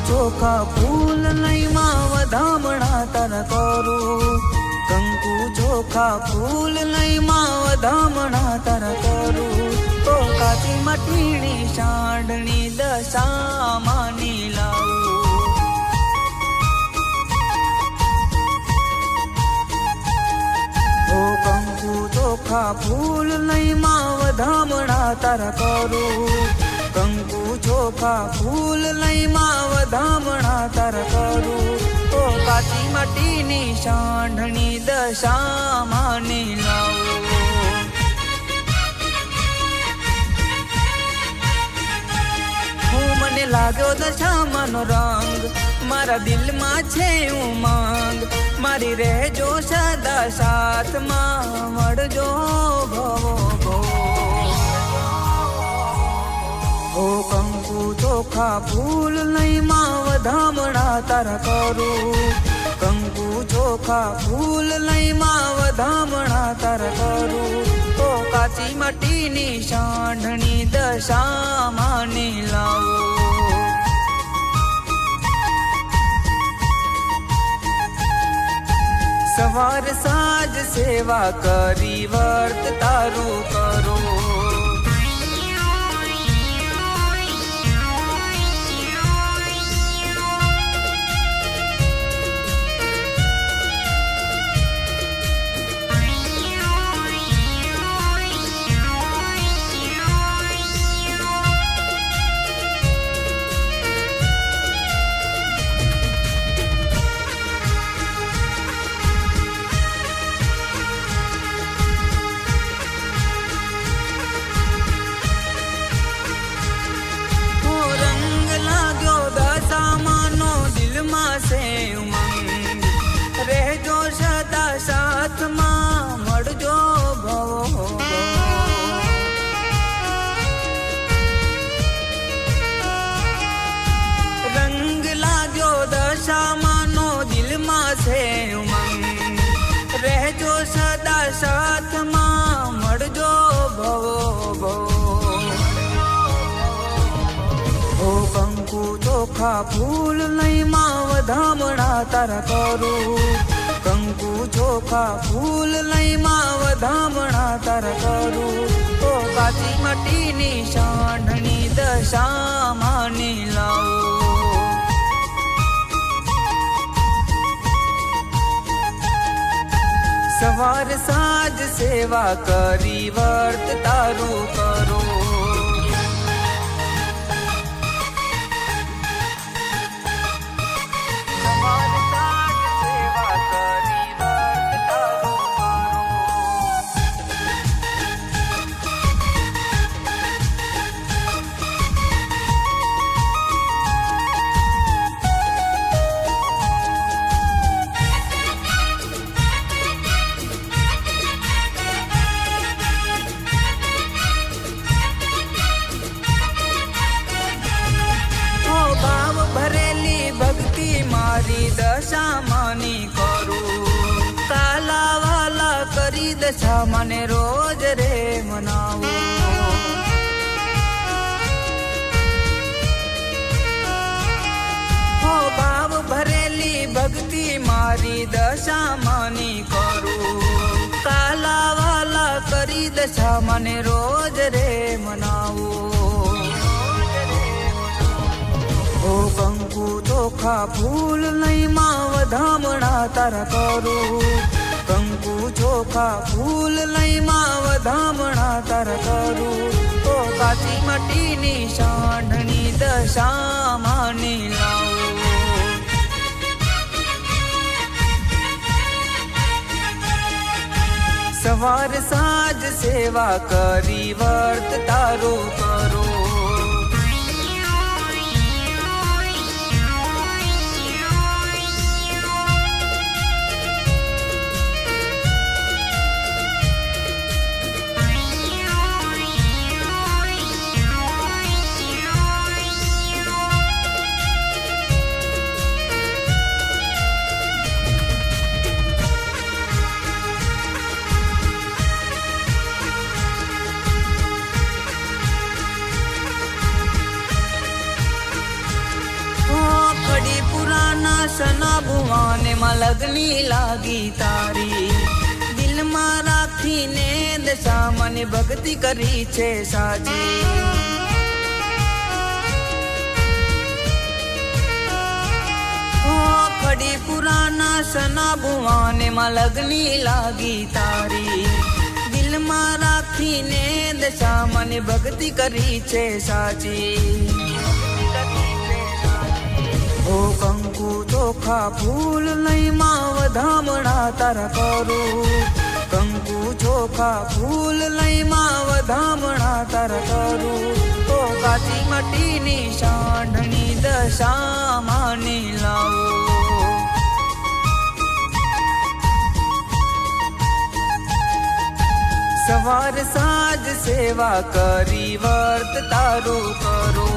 ચોખા ફૂલ નહીં માં વધામણા તન કરું, કંકુ ચોખા ફૂલ નહીં માં વધામણા તન કરું, તો કાચી મટીની સાંડણી દશામાં નીલાવું. ઓ કંકુ ચોખા ફૂલ નહીં માં વધામણા તન કરું, કંકુ ચોખા ફૂલ નહીં માં વધામણા તર કરું, તો કાચી માટીની સાંઢણી દશામાં નીલાવું. હું મને લાગ્યો દશામાંનો રંગ, મારા દિલમાં છે ઉમંગ, મારી રહેજો સદા સાથમાં, મળજો ભવો ભવો. ઓ કંકુ ચોખા ફૂલ નહીં માં વધામણા તર કરું, કંકુ ચોખા ફૂલ નહીં માં વધામણા તર કરું, તો કાચી માટીની સાંઢણી દશામાં નીલાવું. સવાર સાંજ સેવા કરી વર્ત તારું કરો, રહેજો સદા સાથમાં, મળજો ભવો. રંગ લાગ્યો દશામાંનો દિલમાં છે ઉમંગ, રહેજો સદા સાથમાં, મળજો ભવો ભવો. ઓ કંકુ ચોખા ફૂલ નહીં માં વધામણા તર કરું, કંકુ ચોખા ફૂલ નહીં માં વધામણા તર કરું, તો કાચી માટીની સાંઢણી દશામાં નીલાવું. સવાર સાંજ સેવા કરી વર્ત તારું કરો, મારી દશામાની કરું, કાલા વાલા કરી દશા મને રોજ રે મનાવું. હો ભાવ ભરેલી ભક્તિ મારી દશામાની કરું, કાલા વાલા કરી દશા મને રોજ રે મનાવું. ઓ કંકુ ચોખા ફૂલ નહીં માં વધામણા તર કરું, કંકુ ચોખા ફૂલ નહીં માં વધામણા તર કરું, તો કાચી માટીની સાંઢણી દશામાં નીલાવું. સવાર સાંજ સેવા કરી વર્ત તારું કરો. સના ભુવાને માં લગની લાગી તારી, દિલમાં રાખીને દશા મને ભક્તિ કરી છે સાજી. ખડી પુરાના સના ભુવાને માં લગની લાગી તારી, દિલમાં રાખીને દશા મને ભક્તિ કરી છે સાજી. ઓ કંકુ ચોખા ફૂલ લઈ માં વધામણા તારા કરું, કંકુ ચોખા ફૂલ લઈ માં વધામણા તારા કરું. તો કાચી મટીની સાંઢણી દશા માની લાવો. સવાર સાંજ સેવા કરી વર્ત તારું કરો.